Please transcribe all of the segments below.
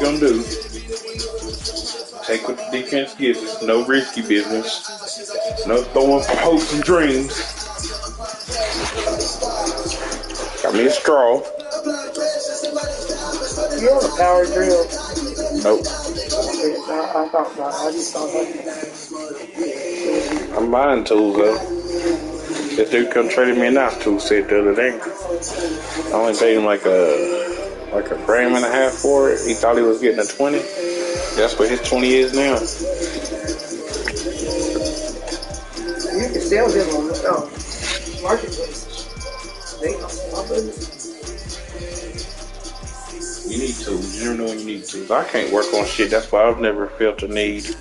gonna do. Take what the defense gives us. No risky business. No throwing for hopes and dreams. Got me a straw. You on a power drill? Nope. I thought about it. I just thought about it. I'm buying tools though. This dude come trading me a knife tool set the other day. I only paid him like a gram and a half for it. He thought he was getting a 20. That's what his 20 is now. You can sell them on the marketplace. You need tools. You know when you need tools. I can't work on shit. That's why I've never felt the need.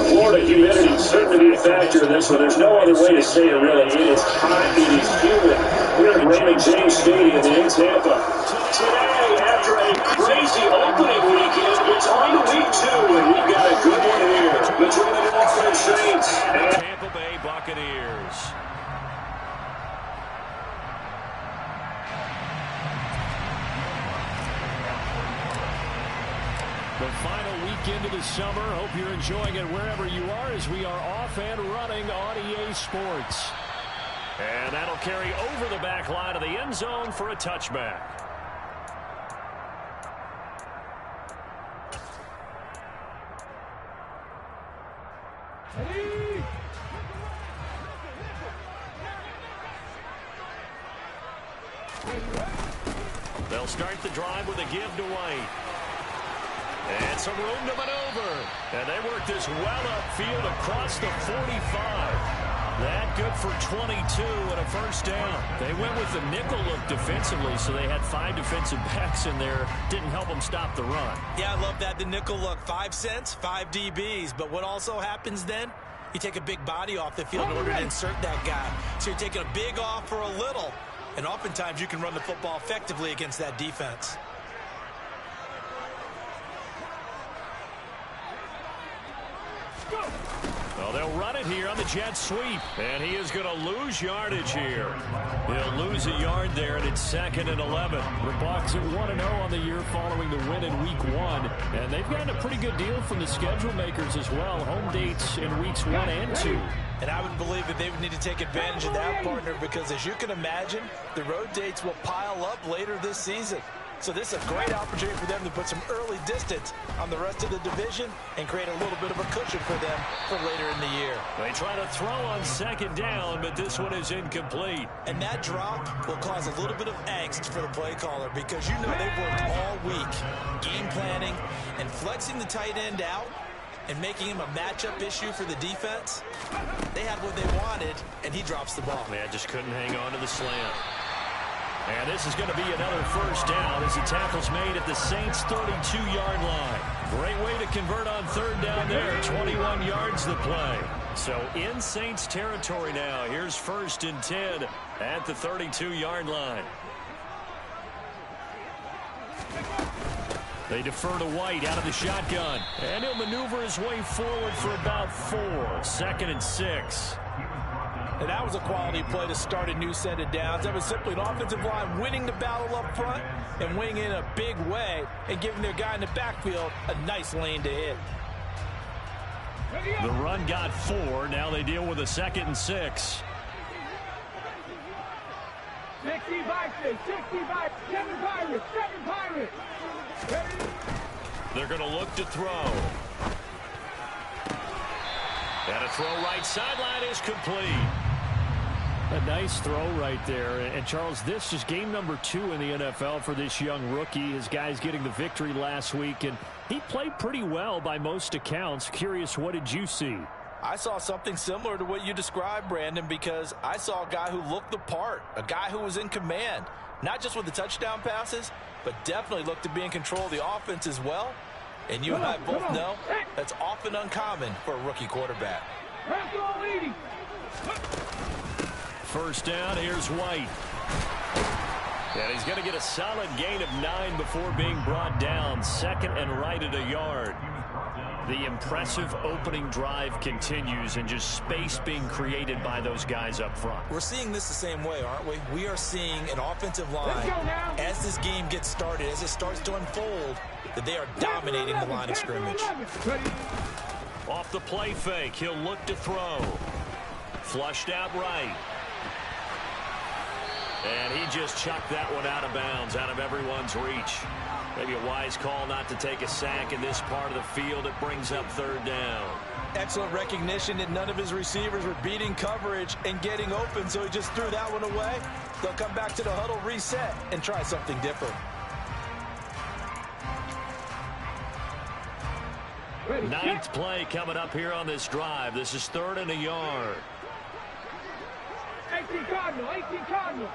Florida humidity certainly be a factor in this one. There's no other way to say it really. It is hot, it is humid. We're at Raymond James Stadium in Tampa. Today, after a crazy opening weekend, it's on to week 2, and we've got a good one here between the New Orleans Saints and Tampa Bay Buccaneers. The final weekend of the summer. Hope you're enjoying it wherever you are as we are off and running on EA Sports. And that'll carry over the back line of the end zone for a touchback. They'll start the drive with a give to White. And some room to maneuver. And they work this well upfield across the 45. That good for 22 and a first down. They went with the nickel look defensively, so they had 5 defensive backs in there. Didn't help them stop the run. Yeah, I love that, the nickel look. 5 cents, 5 DBs. But what also happens then? You take a big body off the field in order to insert that guy. So you're taking a big off for a little. And oftentimes you can run the football effectively against that defense. Well, they'll run it here on the jet sweep. And he is going to lose yardage here. He'll lose a yard there, and it's 2nd and 11. The Bucs at 1-0 on the year following the win in Week 1. And they've gotten a pretty good deal from the schedule makers as well. Home dates in Weeks 1 and 2. And I would believe that they would need to take advantage of that, partner, because as you can imagine, the road dates will pile up later this season. So this is a great opportunity for them to put some early distance on the rest of the division and create a little bit of a cushion for them for later in the year. They try to throw on 2nd down, but this one is incomplete. And that drop will cause a little bit of angst for the play caller because you know they've worked all week game planning and flexing the tight end out and making him a matchup issue for the defense. They had what they wanted, and he drops the ball. Man, just couldn't hang on to the slant. And this is going to be another first down as the tackle's made at the Saints' 32-yard line. Great way to convert on 3rd down there. 21 yards the play. So in Saints territory now. Here's 1st and 10 at the 32-yard line. They defer to White out of the shotgun. And he'll maneuver his way forward for about 4. 2nd and 6. And that was a quality play to start a new set of downs. That was simply an offensive line winning the battle up front and winning in a big way and giving their guy in the backfield a nice lane to hit. The run got 4. Now they deal with a 2nd and 6. 65, 65, 7 Pirates, 7 Pirates. They're going to look to throw. And a throw right sideline is complete. A nice throw right there. And, Charles, this is game number 2 in the NFL for this young rookie. His guys getting the victory last week, and he played pretty well by most accounts. Curious, what did you see? I saw something similar to what you described, Brandon, because I saw a guy who looked the part, a guy who was in command, not just with the touchdown passes, but definitely looked to be in control of the offense as well. And you and I both know that's often uncommon for a rookie quarterback. First down, here's White. And he's going to get a solid gain of 9 before being brought down. 2nd and right at a yard. The impressive opening drive continues, and just space being created by those guys up front. We're seeing this the same way, aren't we? We are seeing an offensive line, as this game gets started, as it starts to unfold, that they are dominating the line of scrimmage. Off the play fake, he'll look to throw. Flushed out right. And he just chucked that one out of bounds, out of everyone's reach. Maybe a wise call not to take a sack in this part of the field. It brings up 3rd down. Excellent recognition that none of his receivers were beating coverage and getting open, so he just threw that one away. They'll come back to the huddle, reset, and try something different. Ninth play coming up here on this drive. This is 3rd and a yard. 18 Cardinal, 18 Cardinal.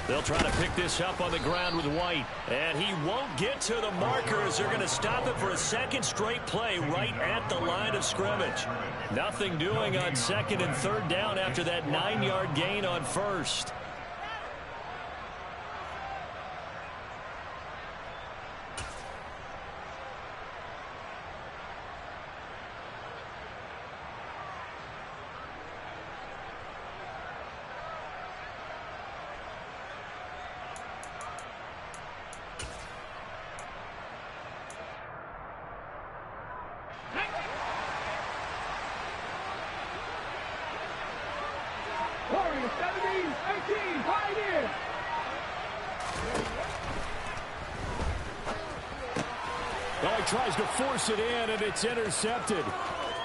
They'll try to pick this up on the ground with White. And he won't get to the markers. They're going to stop it for a 2nd straight play right at the line of scrimmage. Nothing doing on 2nd and 3rd down after that 9-yard gain on 1st. Well, he tries to force it in, and it's intercepted.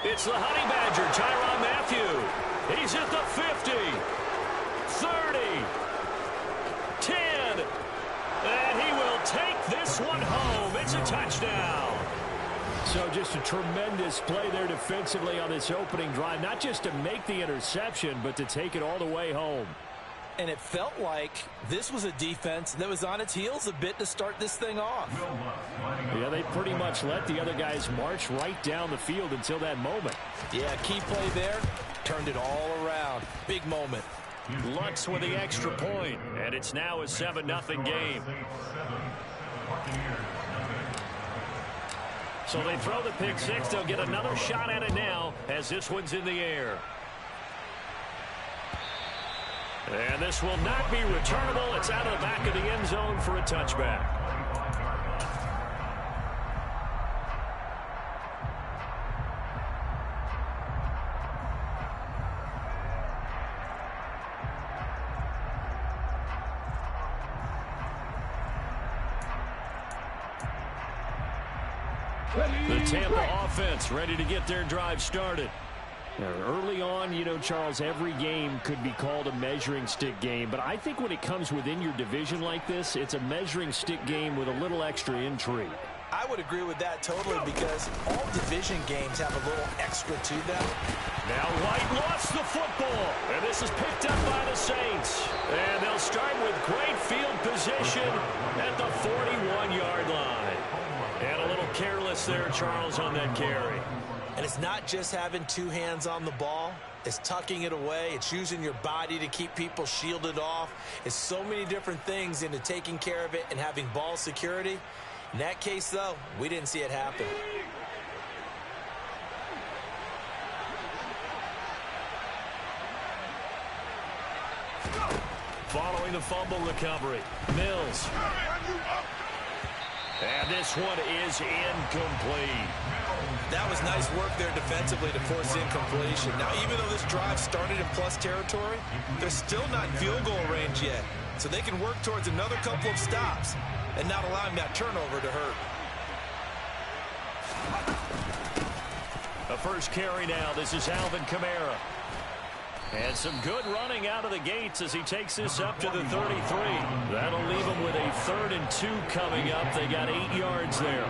It's the Honey Badger, Tyrann Mathieu. He's at the 50, 30, 10, and he will take this one home. It's a touchdown. So just a tremendous play there defensively on this opening drive, not just to make the interception, but to take it all the way home. And it felt like this was a defense that was on its heels a bit to start this thing off. Yeah, they pretty much let the other guys march right down the field until that moment. Yeah, key play there, turned it all around. Big moment. Lutz with the extra point, and it's now a 7-0 game. So they throw the pick six. They'll get another shot at it now as this one's in the air. And this will not be returnable. It's out of the back of the end zone for a touchback. The Tampa offense ready to get their drive started. Now, early on, you know, Charles, every game could be called a measuring stick game. But I think when it comes within your division like this, it's a measuring stick game with a little extra intrigue. I would agree with that totally because all division games have a little extra to them. Now White lost the football, and this is picked up by the Saints. And they'll start with great field position at the 41-yard line. And a little careless there, Charles, on that carry. And it's not just having two hands on the ball. It's tucking it away. It's using your body to keep people shielded off. It's so many different things into taking care of it and having ball security. In that case, though, we didn't see it happen. Following the fumble recovery, Mills. And this one is incomplete. That was nice work there defensively to force incompletion. Now, even though this drive started in plus territory, they're still not in field goal range yet. so they can work towards another couple of stops and not allowing that turnover to hurt. A first carry now. This is Alvin Kamara. And some good running out of the gates as he takes this up to the 33. That'll leave him with a 3rd and 2 coming up. They got 8 yards there.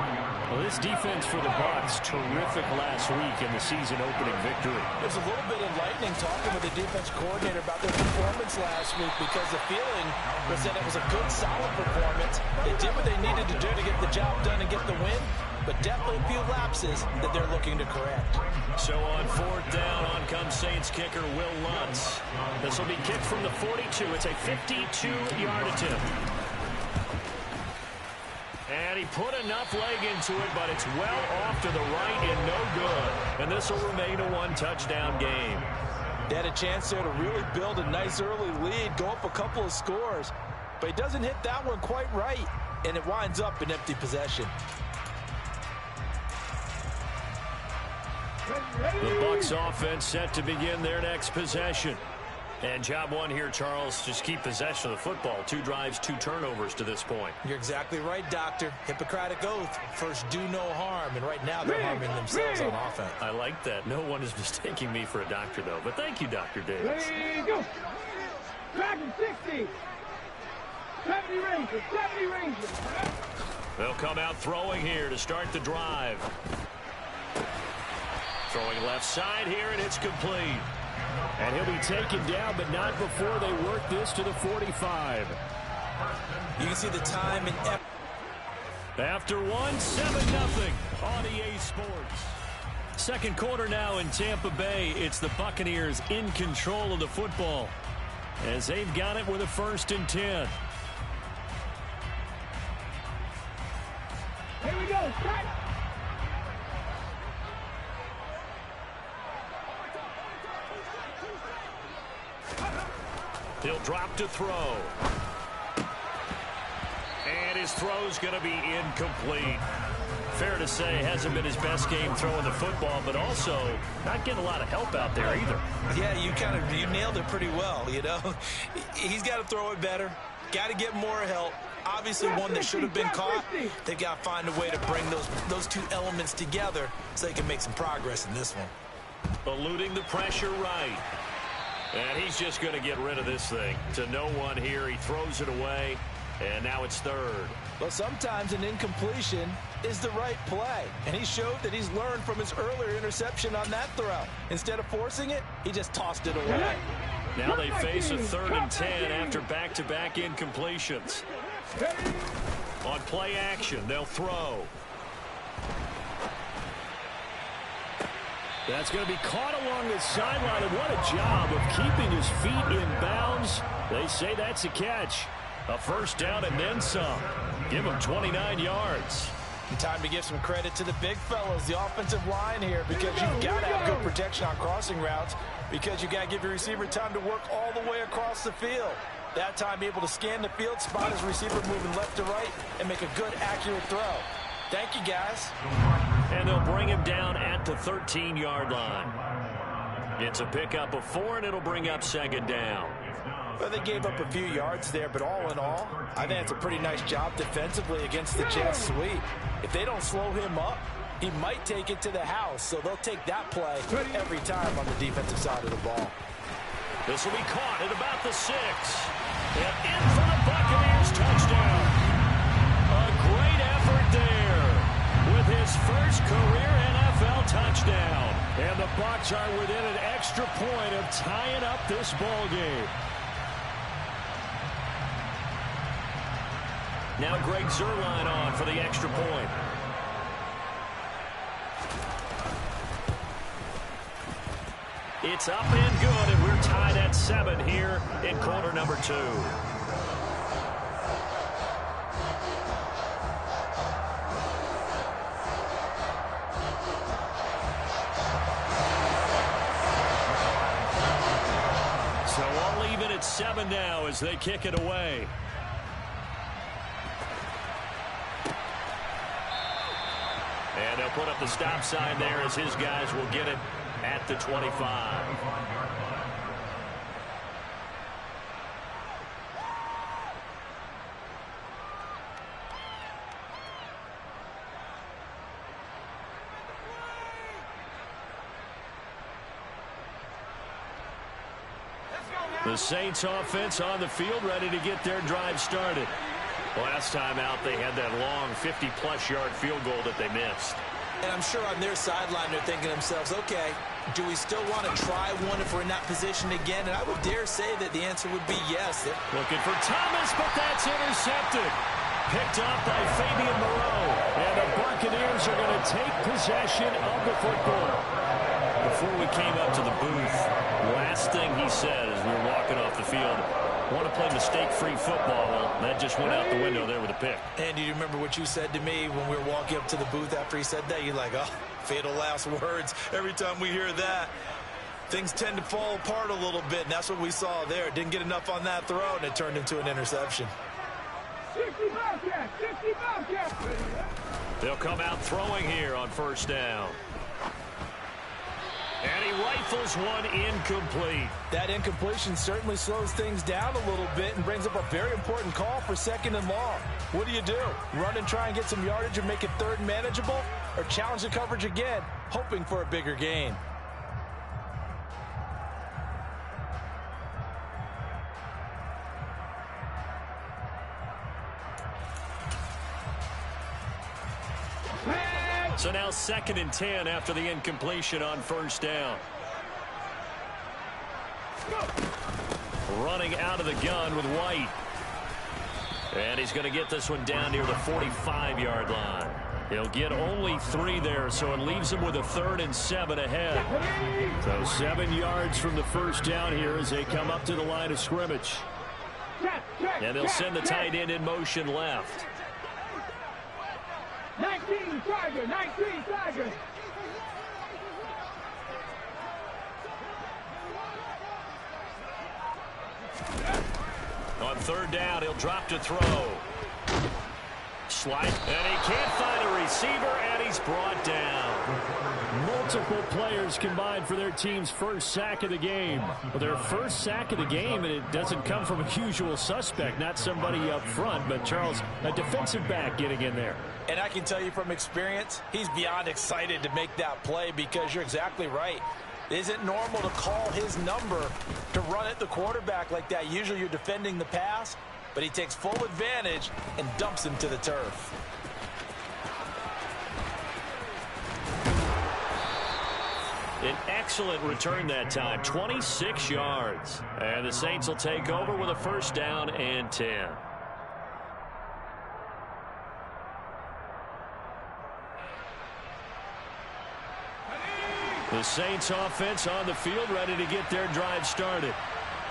Well, this defense for the Bucs, terrific last week in the season-opening victory. There's a little bit enlightening talking with the defense coordinator about their performance last week because the feeling was that it was a good, solid performance. They did what they needed to do to get the job done and get the win, but definitely a few lapses that they're looking to correct. So on 4th down, on comes Saints kicker Will Lutz. This will be kicked from the 42. It's a 52-yard attempt. And he put enough leg into it, but it's well off to the right and no good. And this will remain a 1-touchdown game. They had a chance there to really build a nice early lead, go up a couple of scores. But he doesn't hit that one quite right, and it winds up an empty possession. The Bucs offense set to begin their next possession. And job one here, Charles, just keep possession of the football. 2 drives, 2 turnovers to this point. You're exactly right, Doctor. Hippocratic oath. First, do no harm. And right now, they're harming themselves on offense. I like that. No one is mistaking me for a doctor, though. But thank you, Dr. Davis. Ready, go. Dragon 60. 70 Rangers. 70 Rangers. They'll come out throwing here to start the drive. Throwing left side here, and it's complete. And he'll be taken down, but not before they work this to the 45. You can see the time and effort. After 1, 7-0 on EA Sports. Second quarter now in Tampa Bay. It's the Buccaneers in control of the football as they've got it with a 1st and 10. Here we go. Start. He'll drop to throw. And his throw's going to be incomplete. Fair to say, hasn't been his best game throwing the football, but also not getting a lot of help out there either. Yeah, you nailed it pretty well, you know. He's got to throw it better. Got to get more help. Obviously one that should have been caught. They've got to find a way to bring those 2 elements together so they can make some progress in this one. Eluding the pressure right. And he's just going to get rid of this thing. To no one here. He throws it away. And now it's 3rd. Well, sometimes an incompletion is the right play. And he showed that he's learned from his earlier interception on that throw. Instead of forcing it, he just tossed it away. Now they face a 3rd and 10 after back-to-back incompletions. On play action, they'll throw. That's going to be caught along the sideline, and what a job of keeping his feet in bounds. They say that's a catch. A 1st down and then some. Give him 29 yards. And time to give some credit to the big fellas, the offensive line here, because you've got to have good protection on crossing routes, because you got to give your receiver time to work all the way across the field. That time, be able to scan the field, spot his receiver moving left to right, and make a good, accurate throw. Thank you, guys. And they'll bring him down at the 13-yard line. It's a pickup of 4, and it'll bring up 2nd down. Well, they gave up a few yards there, but all in all, I think it's a pretty nice job defensively against the Jets sweep. If they don't slow him up, he might take it to the house, so they'll take that play every time on the defensive side of the ball. This will be caught at about the 6. And in for the Buccaneers, touchdown. A great effort there with his first career NFL touchdown. And the Bucs are within an extra point of tying up this ball game. Now Greg Zuerlein on for the extra point. It's up and good, and we're tied at 7 here in quarter number 2. So all even at 7 now as they kick it away. And they'll put up the stop sign there as his guys will get it at the 25. The Saints offense on the field, ready to get their drive started. Last time out, they had that long 50-plus yard field goal that they missed. And I'm sure on their sideline they're thinking to themselves, okay, do we still want to try one if we're in that position again? And I would dare say that the answer would be yes. Looking for Thomas, but that's intercepted. Picked up by Fabian Moreau. And the Buccaneers are going to take possession of the football. Before we came up to the booth, last thing he said as we were walking off the field, want to play mistake-free football. Well, that just went out the window there with a pick. And do you remember what you said to me when we were walking up to the booth after he said that? You're like, oh, fatal last words. Every time we hear that, things tend to fall apart a little bit, and that's what we saw there. Didn't get enough on that throw, and it turned into an interception. 60 Bobcats, 60 Bobcats. They'll come out throwing here on first down. And he rifles one incomplete. That incompletion certainly slows things down a little bit and brings up a very important call for 2nd and long. What do? Run and try and get some yardage and make it 3rd and manageable? Or challenge the coverage again, hoping for a bigger gain? So now 2nd and 10 after the incompletion on first down. Running out of the gun with White. And he's going to get this one down near the 45-yard line. He'll get only 3 there, so it leaves him with a 3rd and 7 ahead. So 7 yards from the first down here as they come up to the line of scrimmage. And they'll send the tight end in motion left. 19 Tiger, 19 Tiger. On 3rd down, he'll drop to throw. Slide, and he can't find a receiver, and he's brought down. Multiple players combined for their team's first sack of the game. Well, their first sack of the game, and it doesn't come from a usual suspect, not somebody up front, but Charles, a defensive back getting in there. And I can tell you from experience, he's beyond excited to make that play because you're exactly right. It isn't normal to call his number to run at the quarterback like that. Usually you're defending the pass, but he takes full advantage and dumps him to the turf. An excellent return that time, 26 yards. And the Saints will take over with a first down and 10. The Saints offense on the field, ready to get their drive started.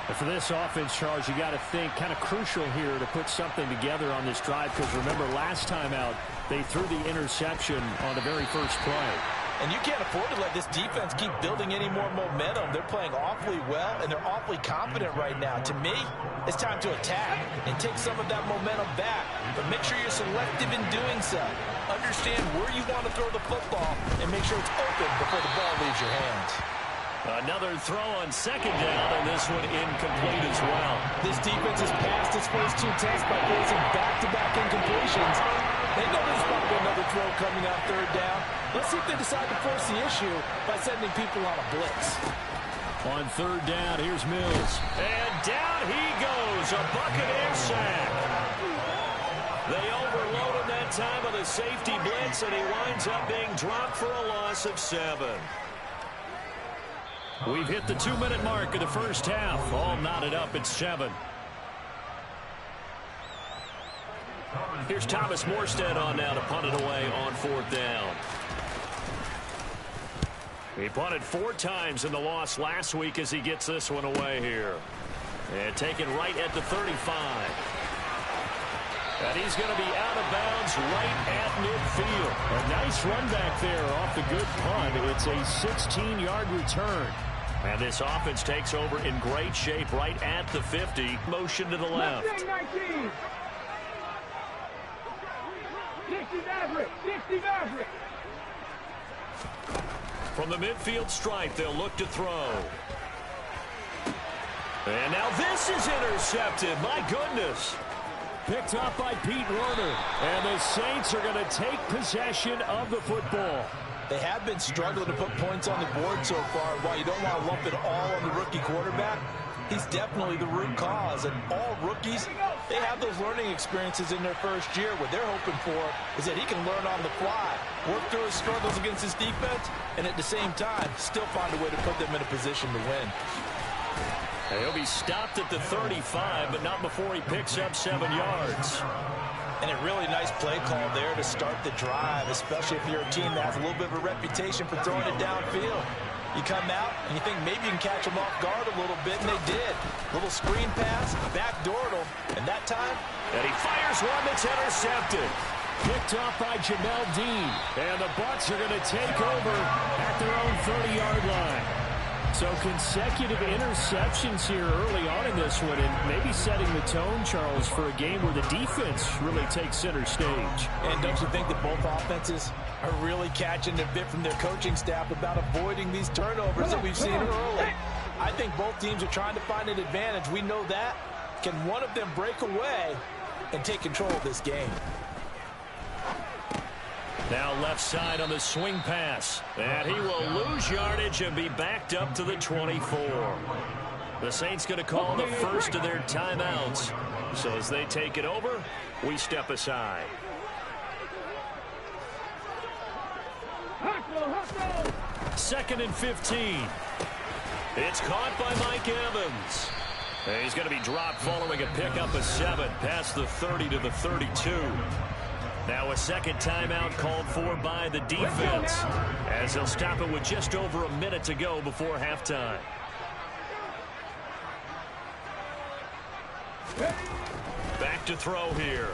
And for this offense, Charles, you got to think kind of crucial here to put something together on this drive, because remember last time out they threw the interception on the very first play. And you can't afford to let this defense keep building any more momentum. They're playing awfully well, and they're awfully confident right now. To me, it's time to attack and take some of that momentum back. But make sure you're selective in doing so. Understand where you want to throw the football and make sure it's open before the ball leaves your hands. Another throw on 2nd down, and this one incomplete as well. This defense has passed its first 2 tests by facing back-to-back incompletions. They know there's probably another throw coming on 3rd down. Let's see if they decide to force the issue by sending people on a blitz. On 3rd down, here's Mills. And down he goes, a Buccaneer sack. They overload him that time with a safety blitz, and he winds up being dropped for a loss of 7. We've hit the 2-minute mark of the first half. All knotted up at 7. Here's Thomas Morstead on now to punt it away on 4th down. He punted 4 times in the loss last week as he gets this one away here. And taken right at the 35. And he's going to be out of bounds right at midfield. A nice run back there off the good punt. It's a 16-yard return. And this offense takes over in great shape right at the 50. Motion to the left. 19. 60 Maverick, 60 Maverick. From the midfield stripe, they'll look to throw. And now this is intercepted. My goodness. Picked up by Pete Werner. And the Saints are going to take possession of the football. They have been struggling to put points on the board so far. While you don't want to lump it all on the rookie quarterback, he's definitely the root cause. And all rookies, they have those learning experiences in their first year. What they're hoping for is that he can learn on the fly, work through his struggles against his defense, and at the same time, still find a way to put them in a position to win. And he'll be stopped at the 35, but not before he picks up 7 yards. And a really nice play call there to start the drive, especially if you're a team that has a little bit of a reputation for throwing it downfield. You come out and you think maybe you can catch them off guard a little bit, and they did. Little screen pass, backdoored them, and that time... And he fires one that's intercepted. Picked off by Jamel Dean. And the Bucs are going to take over at their own 30-yard line. So consecutive interceptions here early on in this one, and maybe setting the tone, Charles, for a game where the defense really takes center stage. And don't you think that both offenses are really catching the bit from their coaching staff about avoiding these turnovers that we've seen early? I think both teams are trying to find an advantage. We know that. Can one of them break away and take control of this game? Now left side on the swing pass. And he will lose yardage and be backed up to the 24. The Saints going to call the first of their timeouts. So as they take it over, we step aside. Second and 15. It's caught by Mike Evans. And he's going to be dropped following a pickup of 7 past the 30 to the 32. Now a second timeout called for by the defense, as they'll stop it with just over a minute to go before halftime. Back to throw here.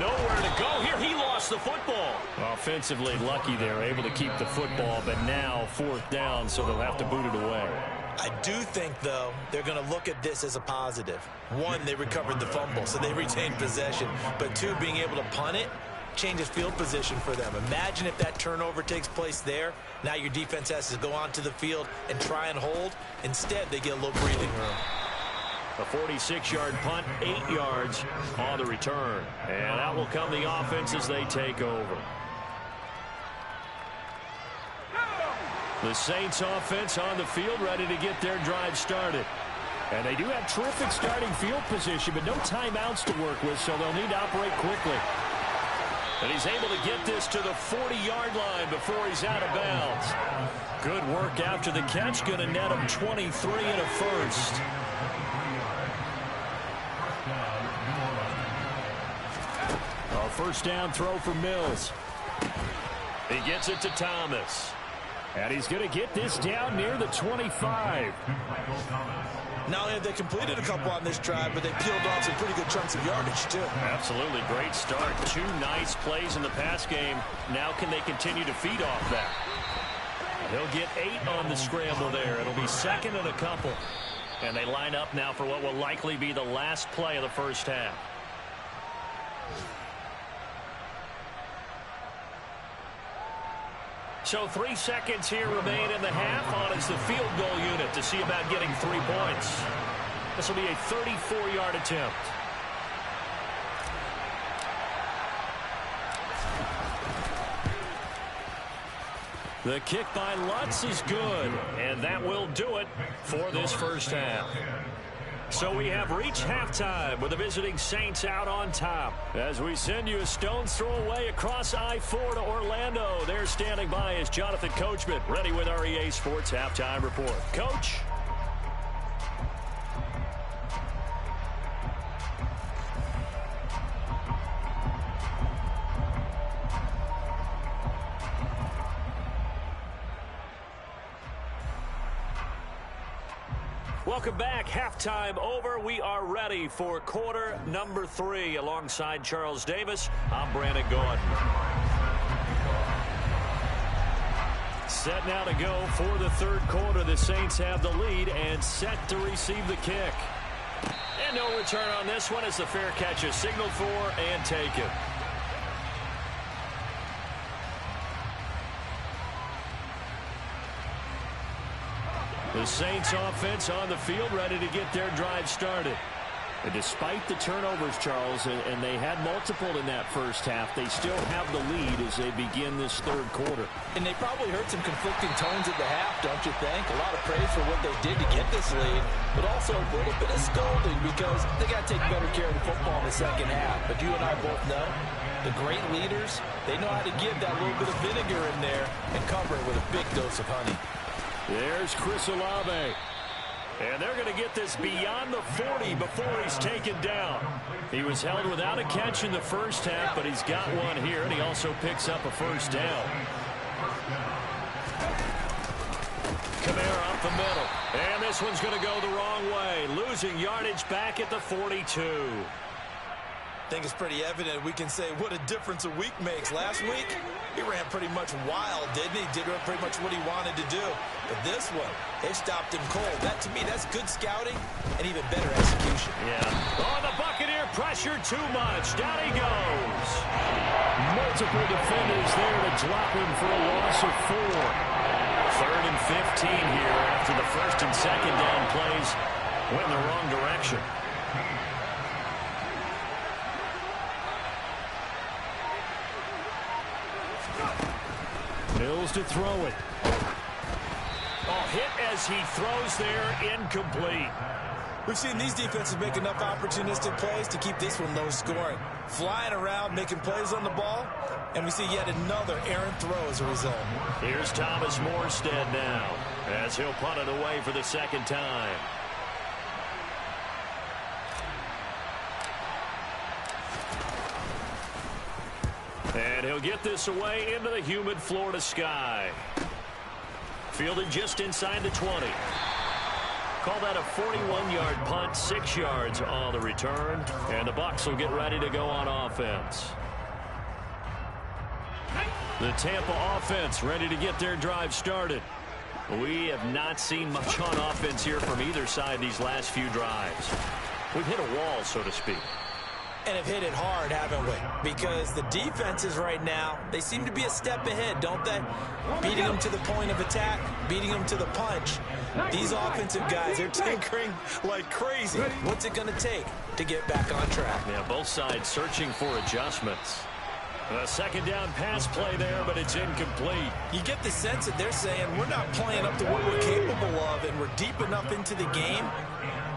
Nowhere to go here. He lost the football. Offensively lucky they're able to keep the football, but now 4th down, so they'll have to boot it away. I do think, though, they're going to look at this as a positive. 1, they recovered the fumble, so they retained possession. But 2, being able to punt it changes field position for them. Imagine if that turnover takes place there. Now your defense has to go onto the field and try and hold. Instead, they get a little breathing room. A 46-yard punt, 8 yards on the return. And out will come the offense as they take over. The Saints offense on the field ready to get their drive started. And they do have terrific starting field position, but no timeouts to work with, so they'll need to operate quickly. And he's able to get this to the 40-yard line before he's out of bounds. Good work after the catch, going to net him 23 and a first. A first down throw for Mills. He gets it to Thomas. And he's going to get this down near the 25. Not only have they completed a couple on this drive, but they peeled off some pretty good chunks of yardage, too. Absolutely. Great start. 2 nice plays in the pass game. Now can they continue to feed off that? They'll get 8 on the scramble there. It'll be 2nd and a couple. And they line up now for what will likely be the last play of the first half. So 3 seconds here remain in the half on as the field goal unit to see about getting 3 points. This will be a 34-yard attempt. The kick by Lutz is good, and that will do it for this first half. So we have reached halftime with the visiting Saints out on top. As we send you a stone's throw away across I-4 to Orlando. There standing by is Jonathan Coachman, ready with our EA Sports Halftime Report. Coach? Welcome back. Halftime over. We are ready for quarter number 3. Alongside Charles Davis, I'm Brandon Gaudin. Set now to go for the third quarter. The Saints have the lead and set to receive the kick. And no return on this one as the fair catch is signaled for and taken. The Saints offense on the field ready to get their drive started. And despite the turnovers, Charles, and they had multiple in that first half, they still have the lead as they begin this third quarter. And they probably heard some conflicting tones at the half, don't you think? A lot of praise for what they did to get this lead, but also a little bit of scolding because they got to take better care of the football in the second half. But you and I both know the great leaders, they know how to give that little bit of vinegar in there and cover it with a big dose of honey. There's Chris Olave. And they're going to get this beyond the 40 before he's taken down. He was held without a catch in the first half, but he's got one here, and he also picks up a first down. Kamara up the middle. And this one's going to go the wrong way, losing yardage back at the 42. I think it's pretty evident we can say what a difference a week makes. Last week, he ran pretty much wild, didn't he? Did pretty much what he wanted to do. But this one, they stopped him cold. That, to me, that's good scouting and even better execution. Yeah. Oh, the Buccaneer pressure too much. Down he goes. Multiple defenders there to drop him for a loss of 4. 3rd and 15 here after the first and second down plays went in the wrong direction. Mills to throw it. Oh, hit as he throws there, incomplete. We've seen these defenses make enough opportunistic plays to keep this one low scoring. Flying around, making plays on the ball, and we see yet another errant throw as a result. Here's Thomas Morstead now as he'll punt it away for the second time. And he'll get this away into the humid Florida sky. Fielded just inside the 20. Call that a 41-yard punt, 6 yards on the return. And the Bucs will get ready to go on offense. The Tampa offense ready to get their drive started. We have not seen much on offense here from either side these last few drives. We've hit a wall, so to speak. And have hit it hard, haven't we? Because the defenses right now, they seem to be a step ahead, don't they? Beating them to the point of attack, beating them to the punch. These offensive guys are tinkering like crazy. What's it going to take to get back on track? Yeah, both sides searching for adjustments. A second down pass play there, but it's incomplete. You get the sense that they're saying we're not playing up to what we're capable of, and we're deep enough into the game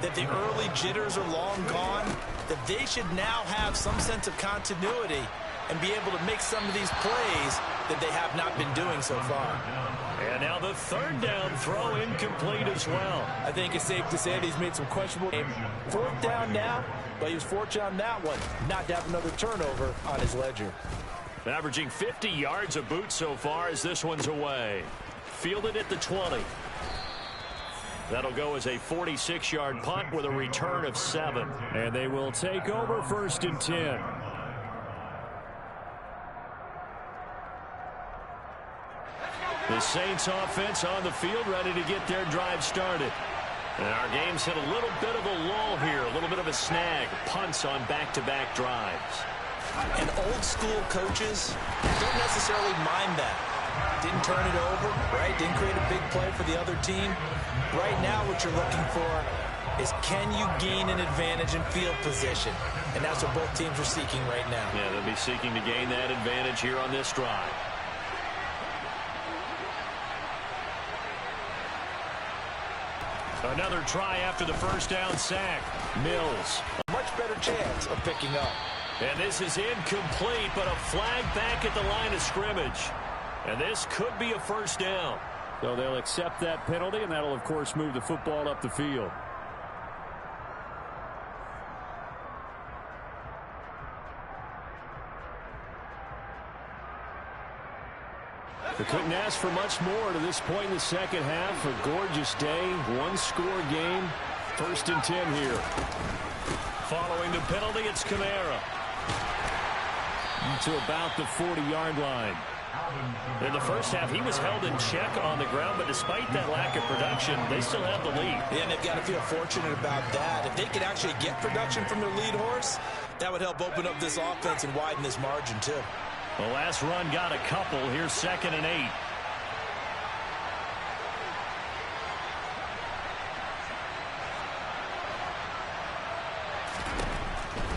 that the early jitters are long gone, that they should now have some sense of continuity and be able to make some of these plays that they have not been doing so far. And now the third down throw incomplete as well. I think it's safe to say that he's made some questionable game. 4th down now, but he was fortunate on that one not to have another turnover on his ledger. Averaging 50 yards a boot so far as this one's away. Fielded at the 20. That'll go as a 46-yard punt with a return of 7. And they will take over 1st and 10. The Saints offense on the field ready to get their drive started. And our game's hit a little bit of a lull here, a little bit of a snag. Punts on back-to-back drives. And old-school coaches don't necessarily mind that. Didn't turn it over, right? Didn't create a big play for the other team. Right now what you're looking for is can you gain an advantage in field position? And that's what both teams are seeking right now. Yeah, they'll be seeking to gain that advantage here on this drive. Another try after the first down sack. Mills. A much better chance of picking up. And this is incomplete, but a flag back at the line of scrimmage. And this could be a first down. So they'll accept that penalty, and that'll, of course, move the football up the field. They couldn't ask for much more to this point in the second half. A gorgeous day, one-score game. 1st and 10 here. Following the penalty, it's Kamara. To about the 40-yard line. In the first half, he was held in check on the ground, but despite that lack of production, they still have the lead. Yeah, and they've got to feel fortunate about that. If they could actually get production from their lead horse, that would help open up this offense and widen this margin, too. The last run got a couple. Here's 2nd and 8.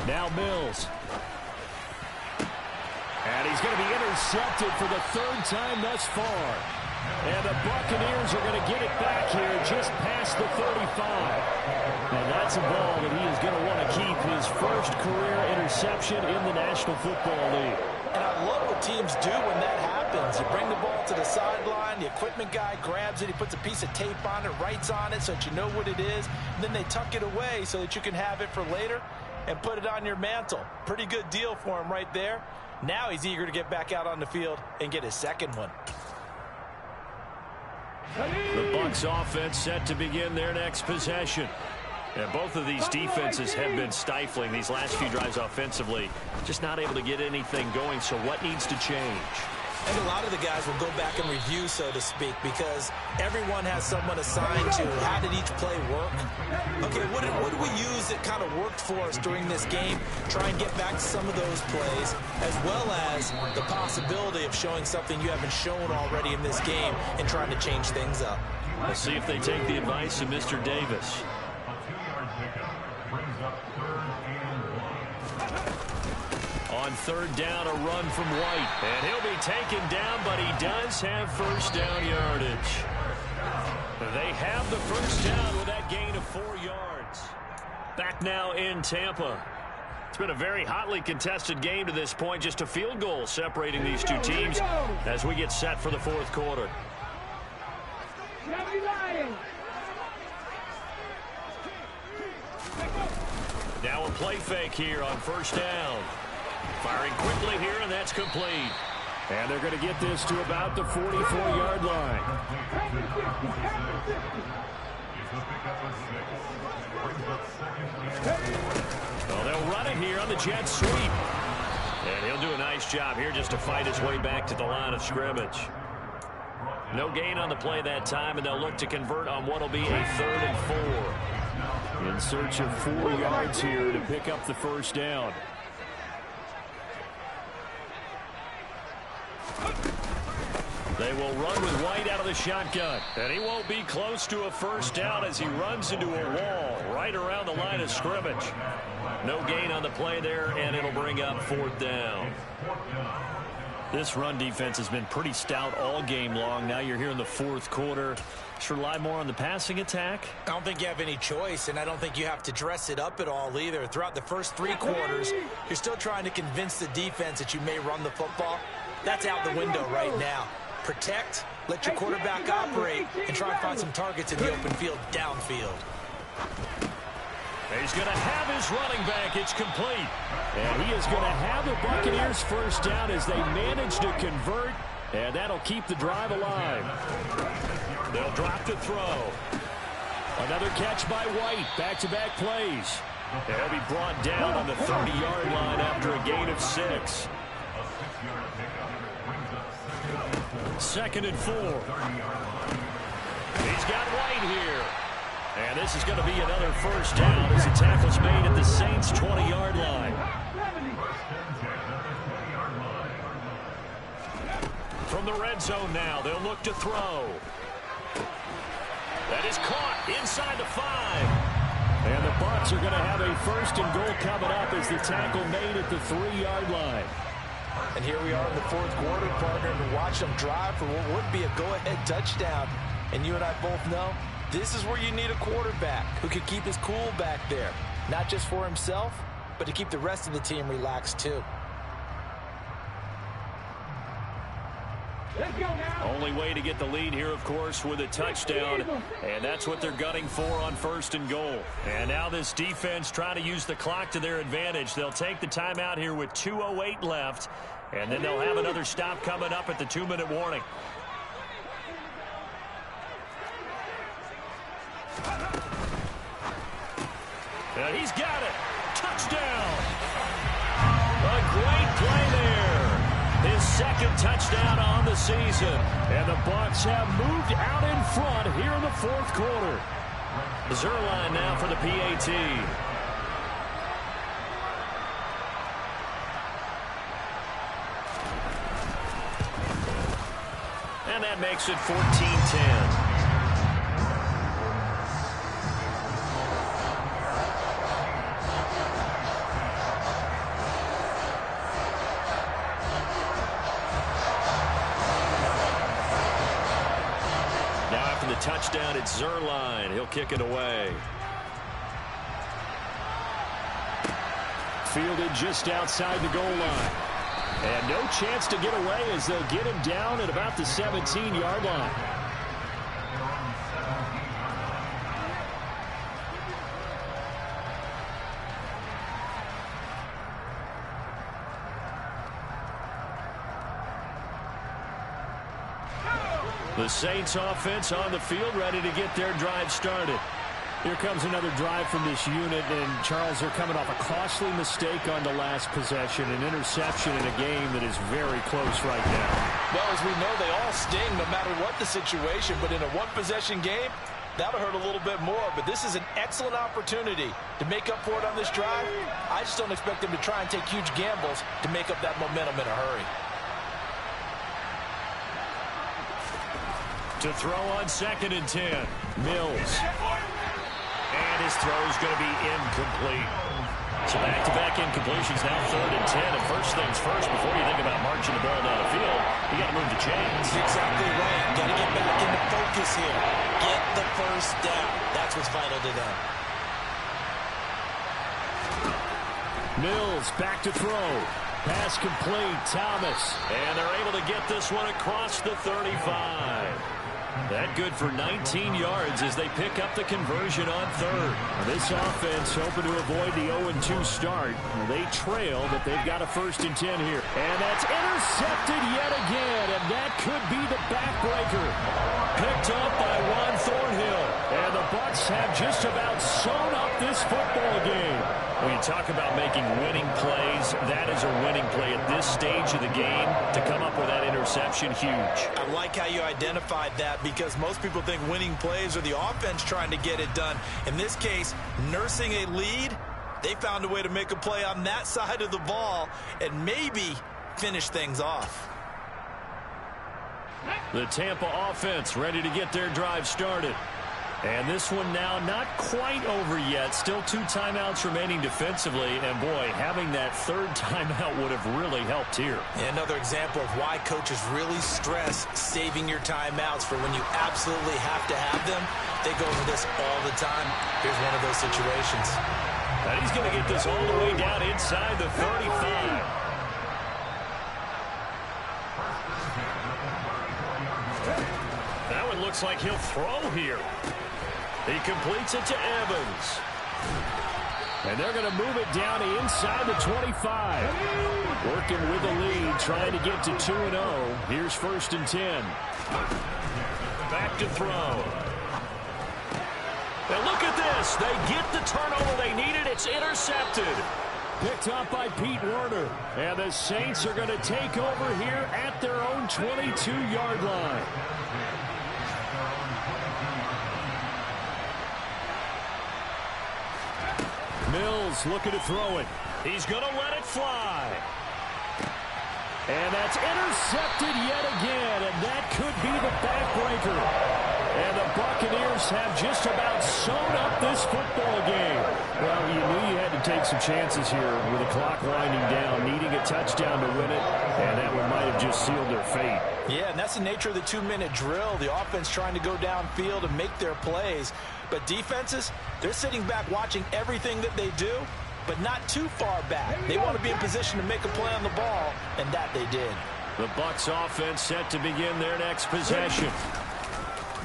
Now Mills. And he's going to be intercepted for the third time thus far. And the Buccaneers are going to get it back here just past the 35. And that's a ball that he is going to want to keep, his first career interception in the National Football League. And I love what teams do when that happens. You bring the ball to the sideline, the equipment guy grabs it, he puts a piece of tape on it, writes on it so that you know what it is, and then they tuck it away so that you can have it for later and put it on your mantle. Pretty good deal for him right there. Now he's eager to get back out on the field and get his second one. The Bucs offense set to begin their next possession. And both of these defenses have been stifling these last few drives offensively. Just not able to get anything going, so what needs to change? I think a lot of the guys will go back and review, so to speak, because everyone has someone assigned to how did each play work. Okay, what did we use that kind of worked for us during this game? Try and get back to some of those plays, as well as the possibility of showing something you haven't shown already in this game and trying to change things up. Let's see if they take the advice of Mr. Davis. On third down, a run from White. And he'll be taken down, but he does have first down yardage. They have the first down with that gain of 4 yards. Back now in Tampa. It's been a very hotly contested game to this point. Just a field goal separating these two teams as we get set for the fourth quarter. Now a play fake here on first down. Firing quickly here, and that's complete. And they're going to get this to about the 44-yard line. Well, they'll run it here on the jet sweep. And he'll do a nice job here just to fight his way back to the line of scrimmage. No gain on the play that time, and they'll look to convert on what will be a 3rd and 4. In search of 4 yards here to pick up the first down. They will run with White out of the shotgun. And he won't be close to a first down as he runs into a wall right around the line of scrimmage. No gain on the play there, and it'll bring up 4th down. This run defense has been pretty stout all game long. Now you're here in the fourth quarter. Should rely more on the passing attack? I don't think you have any choice, and I don't think you have to dress it up at all either. Throughout the first 3 quarters, you're still trying to convince the defense that you may run the football. That's out the window right now. Protect, let your quarterback operate, and try and find some targets in the open field downfield. He's going to have his running back. It's complete. And he is going to have the Buccaneers first down as they manage to convert, and that'll keep the drive alive. They'll drop to throw. Another catch by White. Back-to-back plays. And he'll be brought down on the 30-yard line after a gain of 6. 2nd and 4. He's got White here. And this is going to be another first down as the tackle's made at the Saints' 20-yard line. From the red zone now, they'll look to throw. That is caught inside the 5. And the Bucs are going to have a 1st and goal coming up as the tackle made at the 3-yard line. And here we are in the fourth quarter, partner, to watch them drive for what would be a go-ahead touchdown. And you and I both know this is where you need a quarterback who can keep his cool back there. Not just for himself, but to keep the rest of the team relaxed too. Only way to get the lead here, of course, with a touchdown. And that's what they're gunning for on 1st and goal. And now this defense trying to use the clock to their advantage. They'll take the timeout here with 2:08 left. And then they'll have another stop coming up at the 2-minute warning. And he's got it. Touchdown. A great play there. His 2nd touchdown on the season. And the Bucs have moved out in front here in the fourth quarter. Zuerlein now for the PAT. And that makes it 14-10. touchdown, it's Zuerlein. He'll kick it away. Fielded just outside the goal line. And no chance to get away as they'll get him down at about the 17-yard line. The Saints offense on the field, ready to get their drive started. Here comes another drive from this unit, and Charles, they're coming off a costly mistake on the last possession, an interception in a game that is very close right now. Well, as we know, they all sting no matter what the situation, but in a one-possession game, that'll hurt a little bit more. But this is an excellent opportunity to make up for it on this drive. I just don't expect them to try and take huge gambles to make up that momentum in a hurry. To throw on 2nd and 10, Mills. And his throw is going to be incomplete. So back-to-back incompletions, now 3rd and 10. And first things first, before you think about marching the ball down the field, you got to move the chains. Exactly right. Got to get back into focus here. Get the first down. That's what's vital to them. Mills back to throw. Pass complete, Thomas. And they're able to get this one across the 35. That good for 19 yards as they pick up the conversion on 3rd. This offense hoping to avoid the 0-2 start. They trail, but they've got a 1st and 10 here. And that's intercepted yet again, and that could be the backbreaker. Picked up by Juan Thornhill. And the Bucs have just about sewn up this football game. When you talk about making winning plays, that is a winning play at this stage of the game. To come up with that interception, huge. I like how you identified that because most people think winning plays are the offense trying to get it done. In this case, nursing a lead, they found a way to make a play on that side of the ball and maybe finish things off. The Tampa offense ready to get their drive started. And this one now not quite over yet. Still 2 timeouts remaining defensively. And, boy, having that 3rd timeout would have really helped here. Another example of why coaches really stress saving your timeouts for when you absolutely have to have them. They go over this all the time. Here's one of those situations. And he's going to get this all the way down inside the 35. That one looks like he'll throw here. He completes it to Evans. And they're going to move it down inside the 25. Working with the lead, trying to get to 2-0. Here's 1st and 10. Back to throw. And look at this. They get the turnover they needed. It's intercepted. Picked up by Pete Werner. And the Saints are going to take over here at their own 22-yard line. Mills looking to throw it. He's going to let it fly. And that's intercepted yet again, and that could be the backbreaker. And the Buccaneers have just about sewn up this football game. Well, you knew you had to take some chances here with the clock winding down, needing a touchdown to win it, and that one might have just sealed their fate. Yeah, and that's the nature of the 2-minute drill. The offense trying to go downfield and make their plays. But defenses, they're sitting back watching everything that they do, but not too far back. They want to be in position to make a play on the ball, and that they did. The Bucs offense set to begin their next possession.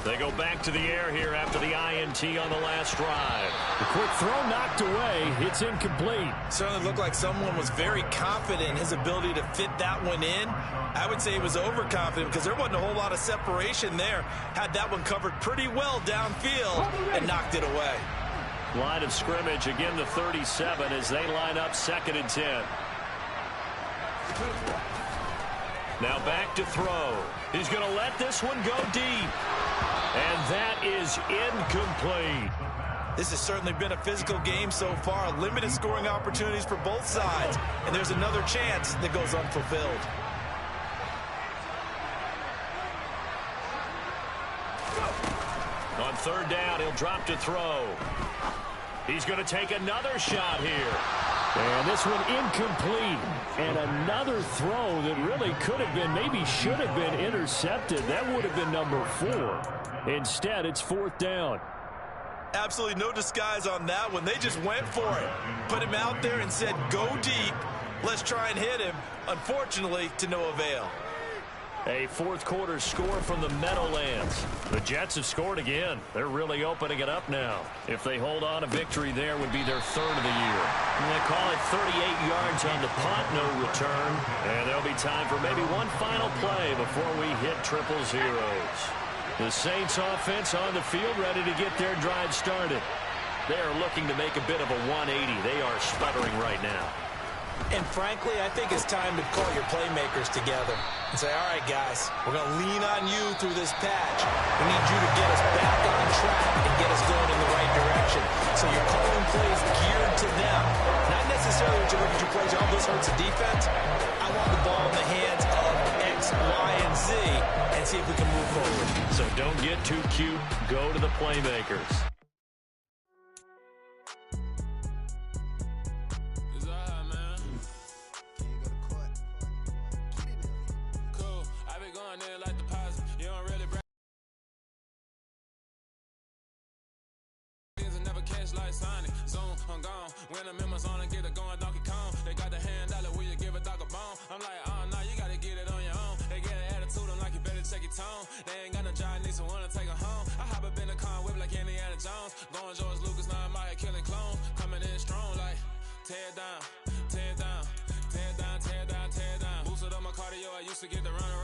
They go back to the air here after the INT on the last drive. The quick throw knocked away. It's incomplete. Certainly looked like someone was very confident in his ability to fit that one in. I would say he was overconfident because there wasn't a whole lot of separation there. Had that one covered pretty well downfield and knocked it away. Line of scrimmage, again the 37 as they line up 2nd and 10. Now back to throw. He's going to let this one go deep. And that is incomplete. This has certainly been a physical game so far. Limited scoring opportunities for both sides. And there's another chance that goes unfulfilled. On 3rd down, he'll drop to throw. He's going to take another shot here. And this one incomplete. And another throw that really could have been, maybe should have been intercepted. That would have been number 4. Instead, it's 4th down. Absolutely no disguise on that one. They just went for it. Put him out there and said, go deep. Let's try and hit him. Unfortunately, to no avail. A fourth-quarter score from the Meadowlands. The Jets have scored again. They're really opening it up now. If they hold on, a victory there would be their 3rd of the year. And they call it 38 yards on the punt, no return. And there'll be time for maybe one final play before we hit triple zeros. The Saints offense on the field, ready to get their drive started. They are looking to make a bit of a 180. They are sputtering right now. And frankly, I think it's time to call your playmakers together and say, all right, guys, we're going to lean on you through this patch. We need you to get us back on track and get us going in the right direction. So you're calling plays geared to them. Not necessarily what you look at your plays, oh, this hurts the defense. I want the ball in the hands of X, Y, and Z and see if we can move forward. So don't get too cute. Go to the playmakers. Like Sonic, zone, I'm gone. When I'm in my zone, I get it going, Donkey Kong. They got the $100, will you give a dog a bone? I'm like, oh, no, you gotta get it on your own. They get an attitude, I'm like, you better check your tone. They ain't got no job, need someone to take her home. I hop up in the car, whip like Indiana Jones. Going George Lucas, now I'm out here killing clones. Coming in strong, like, tear down, tear down, tear down, tear down, tear down. Boosted up my cardio, I used to get the run around.